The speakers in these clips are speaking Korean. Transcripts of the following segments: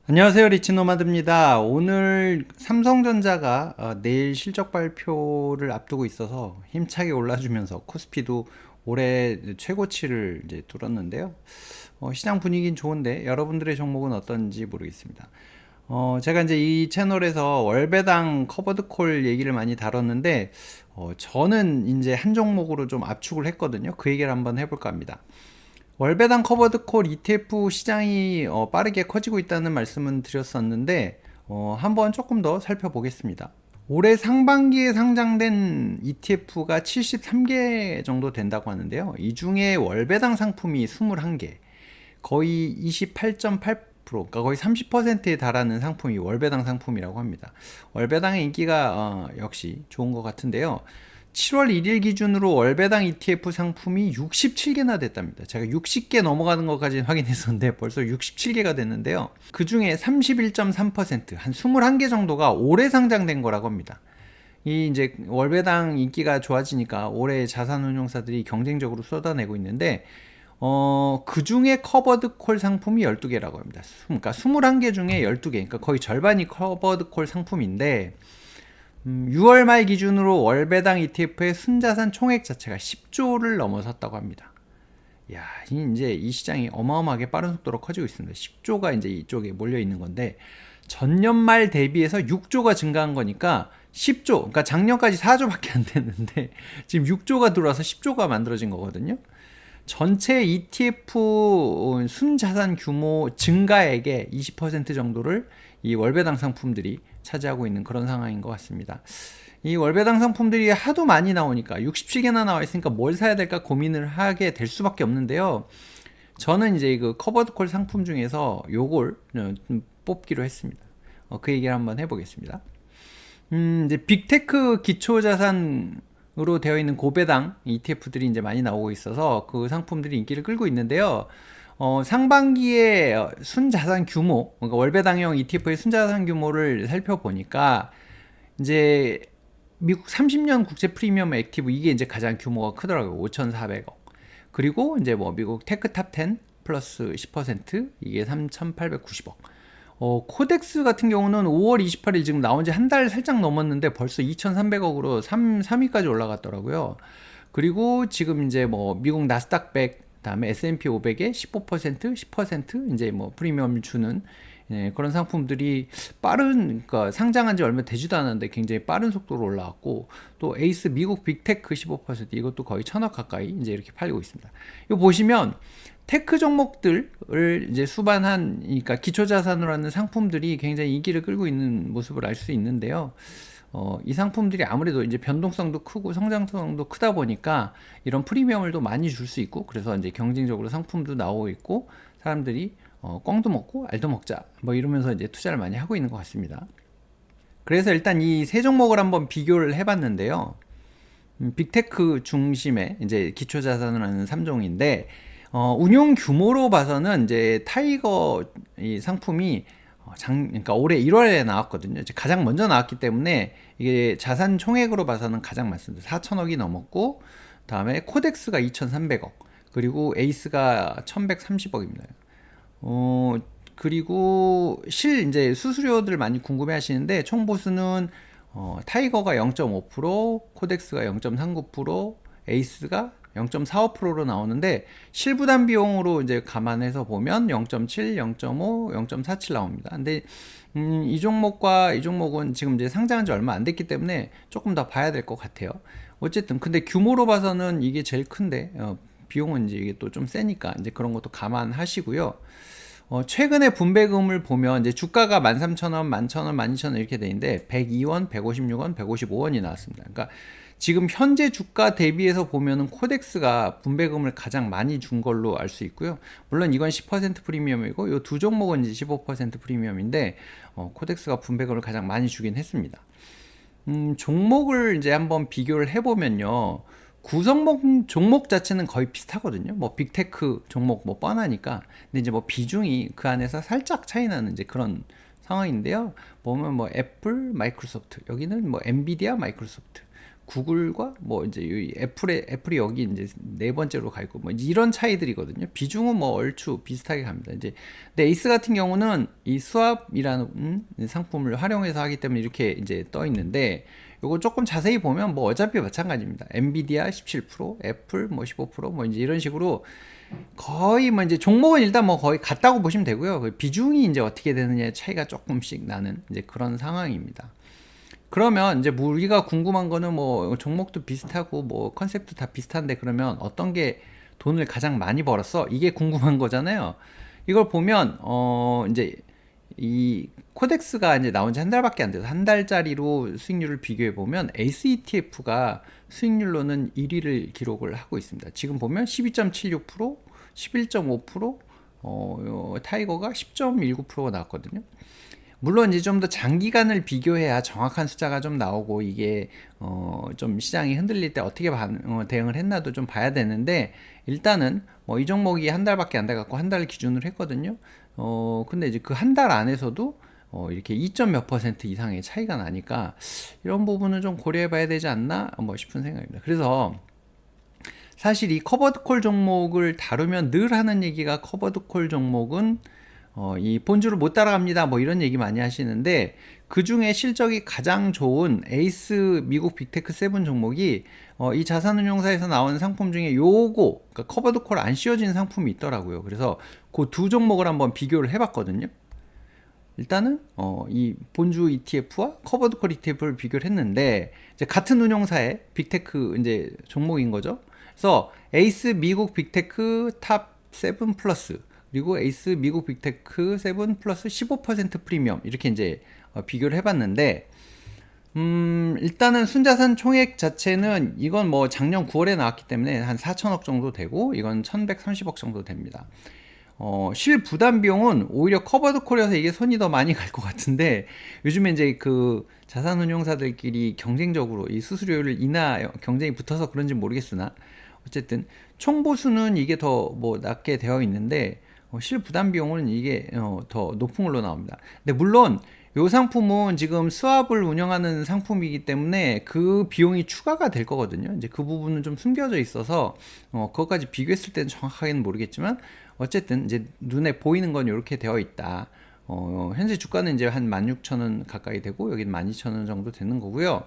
안녕하세요, 리치노마드입니다. 오늘 삼성전자가 내일 실적 발표를 앞두고 있어서 힘차게 올라주면서 코스피도 올해 최고치를 이제 뚫었는데요. 시장 분위기는 좋은데 여러분들의 종목은 어떤지 모르겠습니다. 제가 이제 이 채널에서 월배당 커버드 콜 얘기를 많이 다뤘는데, 저는 이제 한 종목으로 좀 압축을 했거든요. 그 얘기를 한번 해볼까 합니다. 월배당 커버드콜 ETF 시장이 빠르게 커지고 있다는 말씀은 드렸었는데, 한번 조금 더 살펴보겠습니다. 올해 상반기에 상장된 ETF가 73개 정도 된다고 하는데요. 이 중에 월배당 상품이 21개, 거의 28.8%, 그러니까 거의 30%에 달하는 상품이 월배당 상품이라고 합니다. 월배당의 인기가 역시 좋은 것 같은데요. 7월 1일 기준으로 월배당 ETF 상품이 67개나 됐답니다. 제가 60개 넘어가는 것까지 확인했었는데 벌써 67개가 됐는데요. 그 중에 31.3%, 한 21개 정도가 올해 상장된 거라고 합니다. 이 이제 월배당 인기가 좋아지니까 올해 자산운용사들이 경쟁적으로 쏟아내고 있는데, 그 중에 커버드 콜 상품이 12개라고 합니다. 그러니까 21개 중에 12개, 그러니까 거의 절반이 커버드 콜 상품인데, 6월 말 기준으로 월배당 ETF의 순자산 총액 자체가 10조를 넘어섰다고 합니다. 야, 이제 이 시장이 어마어마하게 빠른 속도로 커지고 있습니다. 10조가 이제 이쪽에 몰려 있는 건데, 전년 말 대비해서 6조가 증가한 거니까 10조, 그러니까 작년까지 4조밖에 안 됐는데 지금 6조가 들어와서 10조가 만들어진 거거든요. 전체 ETF 순자산 규모 증가액의 20% 정도를 이 월배당 상품들이 차지하고 있는 그런 상황인 것 같습니다. 이 월배당 상품들이 하도 많이 나오니까 67개나 나와 있으니까 뭘 사야 될까 고민을 하게 될 수밖에 없는데요. 저는 이제 그 커버드 콜 상품 중에서 요걸 뽑기로 했습니다. 그 얘기를 한번 해보겠습니다. 이제 빅테크 기초자산으로 되어 있는 고배당 ETF들이 이제 많이 나오고 있어서 그 상품들이 인기를 끌고 있는데요. 상반기에 순자산 규모, 그러니까 월배당형 ETF의 순자산 규모를 살펴보니까 이제 미국 30년 국채 프리미엄 액티브 이게 이제 가장 규모가 크더라고요. 5,400억. 그리고 이제 뭐 미국 테크탑 10 플러스 10% 이게 3,890억. 코덱스 같은 경우는 5월 28일 지금 나온 지 한 달 살짝 넘었는데 벌써 2,300억으로 3위까지 올라갔더라고요. 그리고 지금 이제 뭐 미국 나스닥 100, 다음에 S&P 500에 15%, 10% 이제 뭐 프리미엄 주는 그런 상품들이 그러니까 상장한 지 얼마 되지도 않았는데 굉장히 빠른 속도로 올라왔고, 또 에이스 미국 빅테크 15% 이것도 거의 1,000억 가까이 이제 이렇게 팔리고 있습니다. 이거 보시면 테크 종목들을 이제 수반한, 그러니까 기초자산으로 하는 상품들이 굉장히 인기를 끌고 있는 모습을 알 수 있는데요. 이 상품들이 아무래도 이제 변동성도 크고 성장성도 크다 보니까 이런 프리미엄을 또 많이 줄 수 있고, 그래서 이제 경쟁적으로 상품도 나오고 있고, 사람들이 꽝도 먹고 알도 먹자 뭐 이러면서 이제 투자를 많이 하고 있는 것 같습니다. 그래서 일단 이 세 종목을 한번 비교를 해봤는데요. 빅테크 중심의 이제 기초자산을 하는 3종인데, 운용 규모로 봐서는 이제 타이거 이 상품이 그러니까 올해 1월에 나왔거든요. 이제 가장 먼저 나왔기 때문에 이게 자산 총액으로 봐서는 가장 많습니다. 4천억이 넘었고, 다음에 코덱스가 2,300억, 그리고 에이스가 1,130억입니다. 그리고 이제 수수료들 많이 궁금해 하시는데, 총 보수는 타이거가 0.5%, 코덱스가 0.39%, 에이스가 0.45%로 나오는데, 실부담 비용으로 이제 감안해서 보면 0.7, 0.5, 0.47 나옵니다. 근데 이 종목과 이 종목은 지금 이제 상장한 지 얼마 안 됐기 때문에 조금 더 봐야 될 것 같아요. 어쨌든 근데 규모로 봐서는 이게 제일 큰데, 비용은 이제 이게 또 좀 세니까 이제 그런 것도 감안하시고요. 최근에 분배금을 보면 이제 주가가 13,000원, 11,000원, 12,000원 이렇게 돼 있는데 102원, 156원, 155원이 나왔습니다. 그러니까 지금 현재 주가 대비해서 보면은 코덱스가 분배금을 가장 많이 준 걸로 알 수 있고요. 물론 이건 10% 프리미엄이고 이 두 종목은 이제 15% 프리미엄인데, 코덱스가 분배금을 가장 많이 주긴 했습니다. 종목을 이제 한번 비교를 해보면요. 종목 자체는 거의 비슷하거든요. 뭐 빅테크 종목 뭐 뻔하니까. 근데 이제 뭐 비중이 그 안에서 살짝 차이 나는 이제 그런 상황인데요. 보면 뭐 애플, 마이크로소프트, 여기는 뭐 엔비디아, 마이크로소프트, 구글과 뭐 이제 이 애플이 여기 이제 네 번째로 가 있고 뭐 이런 차이들이거든요. 비중은 뭐 얼추 비슷하게 갑니다. 이제 근데 에이스 같은 경우는 이 스왑이라는 상품을 활용해서 하기 때문에 이렇게 이제 떠 있는데 요거 조금 자세히 보면 뭐 어차피 마찬가지입니다. 엔비디아 17%, 애플 뭐 15%뭐 이제 이런 식으로 거의 뭐 이제 종목은 일단 뭐 거의 같다고 보시면 되고요. 그 비중이 이제 어떻게 되느냐의 차이가 조금씩 나는 이제 그런 상황입니다. 그러면 이제 뭐 우리가 궁금한 거는 뭐 종목도 비슷하고 뭐 컨셉도 다 비슷한데 그러면 어떤 게 돈을 가장 많이 벌었어? 이게 궁금한 거잖아요. 이걸 보면 이제 이 코덱스가 이제 나온 지 한 달밖에 안 돼서 한 달짜리로 수익률을 비교해 보면 에이스 ETF가 수익률로는 1위를 기록을 하고 있습니다. 지금 보면 12.76%, 11.5%, 타이거가 10.19%가 나왔거든요. 물론 이제 좀 더 장기간을 비교해야 정확한 숫자가 좀 나오고 이게 좀 시장이 흔들릴 때 어떻게 대응을 했나도 좀 봐야 되는데 일단은 뭐 이 종목이 한 달밖에 안 돼 갖고 한 달 기준으로 했거든요. 근데 이제 그 한 달 안에서도 이렇게 2점 몇 퍼센트 이상의 차이가 나니까 이런 부분은 좀 고려해 봐야 되지 않나 뭐 싶은 생각입니다. 그래서 사실 이 커버드콜 종목을 다루면 늘 하는 얘기가 커버드콜 종목은 이 본주를 못 따라갑니다. 뭐 이런 얘기 많이 하시는데 그 중에 실적이 가장 좋은 에이스 미국 빅테크 7 종목이 이 자산운용사에서 나온 상품 중에 요거 그러니까 커버드콜 안 씌워진 상품이 있더라고요. 그래서 그 두 종목을 한번 비교를 해봤거든요. 일단은 이 본주 ETF와 커버드콜 ETF를 비교를 했는데 이제 같은 운용사의 빅테크 이제 종목인 거죠. 그래서 에이스 미국 빅테크 탑 7 플러스 그리고 에이스 미국 빅테크 7 플러스 15% 프리미엄 이렇게 이제 비교를 해봤는데 일단은 순자산 총액 자체는 이건 뭐 작년 9월에 나왔기 때문에 한 4천억 정도 되고 이건 1130억 정도 됩니다. 실부담 비용은 오히려 커버드콜이어서 이게 손이 더 많이 갈 것 같은데 요즘에 이제 그 자산운용사들끼리 경쟁적으로 이 수수료를 인하 경쟁이 붙어서 그런지 모르겠으나 어쨌든 총보수는 이게 더 뭐 낮게 되어 있는데 실부담 비용은 이게 더 높은 걸로 나옵니다. 근데 물론 이 상품은 지금 스왑을 운영하는 상품이기 때문에 그 비용이 추가가 될 거거든요. 이제 그 부분은 좀 숨겨져 있어서 그것까지 비교했을 때는 정확하게는 모르겠지만 어쨌든 이제 눈에 보이는 건 이렇게 되어 있다. 현재 주가는 이제 한 16,000원 가까이 되고 여기는 12,000원 정도 되는 거고요.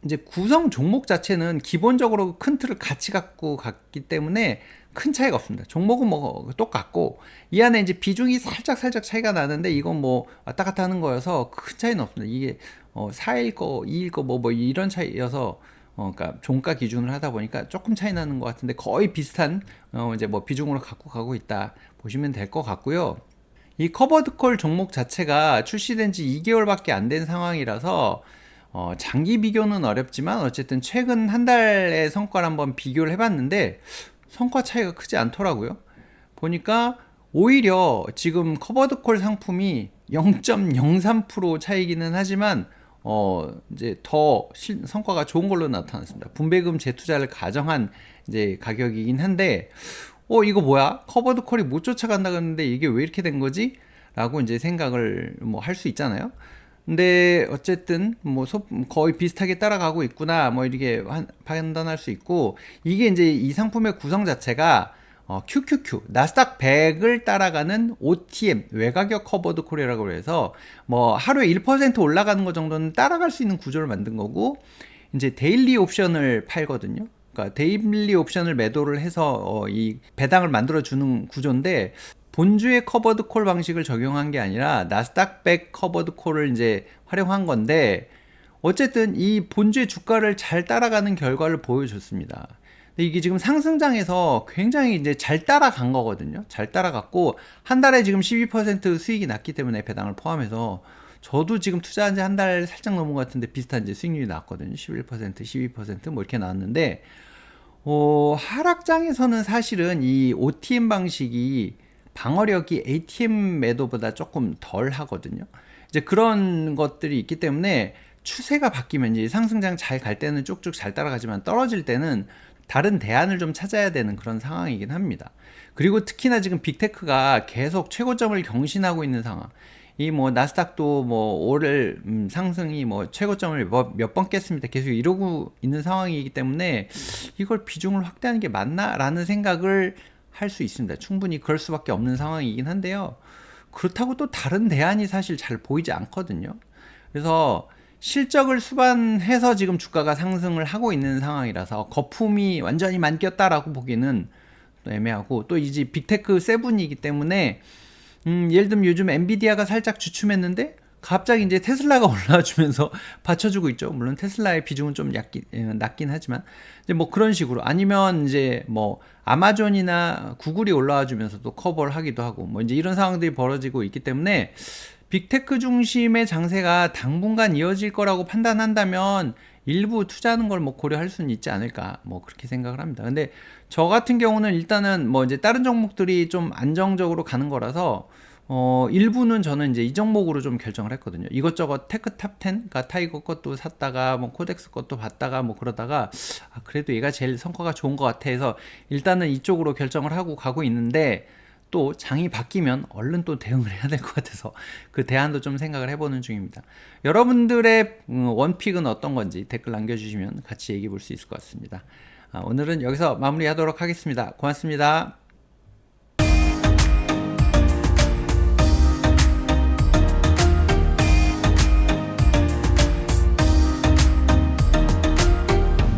이제 구성 종목 자체는 기본적으로 큰 틀을 같이 갖고 갔기 때문에 큰 차이가 없습니다. 종목은 뭐 똑같고 이 안에 이제 비중이 살짝 차이가 나는데 이건 뭐 왔다 갔다 하는 거여서 큰 차이는 없습니다. 이게 4일 거, 2일 거 뭐 이런 차이여서 그러니까 종가 기준을 하다 보니까 조금 차이 나는 것 같은데 거의 비슷한 이제 뭐 비중으로 갖고 가고 있다 보시면 될 것 같고요. 이 커버드콜 종목 자체가 출시된 지 2개월밖에 안 된 상황이라서 장기 비교는 어렵지만 어쨌든 최근 한 달의 성과를 한번 비교를 해봤는데 성과 차이가 크지 않더라고요. 보니까 오히려 지금 커버드콜 상품이 0.03% 차이기는 하지만 이제 더 성과가 좋은 걸로 나타났습니다. 분배금 재투자를 가정한 이제 가격이긴 한데 이거 뭐야? 커버드콜이 못 쫓아간다 그랬는데 이게 왜 이렇게 된 거지? 라고 이제 생각을 뭐 할 수 있잖아요. 근데 어쨌든 뭐 거의 비슷하게 따라가고 있구나 뭐 이렇게 판단할 수 있고 이게 이제 이 상품의 구성 자체가 QQQ 나스닥 100을 따라가는 OTM 외가격 커버드 콜이라고 해서 뭐 하루에 1% 올라가는 것 정도는 따라갈 수 있는 구조를 만든 거고 이제 데일리 옵션을 팔거든요. 그러니까 데일리 옵션을 매도를 해서 이 배당을 만들어 주는 구조인데 본주의 커버드 콜 방식을 적용한 게 아니라 나스닥 100 커버드 콜을 이제 활용한 건데 어쨌든 이 본주의 주가를 잘 따라가는 결과를 보여줬습니다. 근데 이게 지금 상승장에서 굉장히 이제 잘 따라간 거거든요. 잘 따라갔고 한 달에 지금 12% 수익이 났기 때문에 배당을 포함해서 저도 지금 투자한 지 한 달 살짝 넘은 것 같은데 비슷한 이제 수익률이 나왔거든요. 11%, 12%뭐 이렇게 나왔는데 하락장에서는 사실은 이 OTM 방식이 방어력이 ATM 매도보다 조금 덜 하거든요. 이제 그런 것들이 있기 때문에 추세가 바뀌면 이제 상승장 잘 갈 때는 쭉쭉 잘 따라가지만 떨어질 때는 다른 대안을 좀 찾아야 되는 그런 상황이긴 합니다. 그리고 특히나 지금 빅테크가 계속 최고점을 경신하고 있는 상황. 이 뭐 나스닥도 뭐 올 상승이 뭐 최고점을 몇 번 깼습니다. 계속 이러고 있는 상황이기 때문에 이걸 비중을 확대하는 게 맞나라는 생각을 할 수 있습니다. 충분히 그럴 수밖에 없는 상황이긴 한데요. 그렇다고 또 다른 대안이 사실 잘 보이지 않거든요. 그래서 실적을 수반해서 지금 주가가 상승을 하고 있는 상황이라서 거품이 완전히 만꼈다라고 보기는 또 애매하고, 또 이제 빅테크 세븐이기 때문에 예를 들면 요즘 엔비디아가 살짝 주춤했는데 갑자기 이제 테슬라가 올라와주면서 받쳐주고 있죠. 물론 테슬라의 비중은 좀 낮긴 하지만 이제 뭐 그런 식으로, 아니면 이제 뭐 아마존이나 구글이 올라와주면서도 커버를 하기도 하고, 뭐 이제 이런 상황들이 벌어지고 있기 때문에 빅테크 중심의 장세가 당분간 이어질 거라고 판단한다면 일부 투자하는 걸 뭐 고려할 수는 있지 않을까, 뭐 그렇게 생각을 합니다. 근데 저 같은 경우는 일단은 뭐 이제 다른 종목들이 좀 안정적으로 가는 거라서 일부는 저는 이제 이 종목으로 좀 결정을 했거든요. 이것저것 테크 탑 10, 그러니까 타이거 것도 샀다가 뭐 코덱스 것도 봤다가 뭐 그러다가 그래도 얘가 제일 성과가 좋은 것 같아 해서 일단은 이쪽으로 결정을 하고 가고 있는데, 또 장이 바뀌면 얼른 또 대응을 해야 될 것 같아서 그 대안도 좀 생각을 해보는 중입니다. 여러분들의 원픽은 어떤 건지 댓글 남겨주시면 같이 얘기해 볼 수 있을 것 같습니다. 오늘은 여기서 마무리하도록 하겠습니다. 고맙습니다.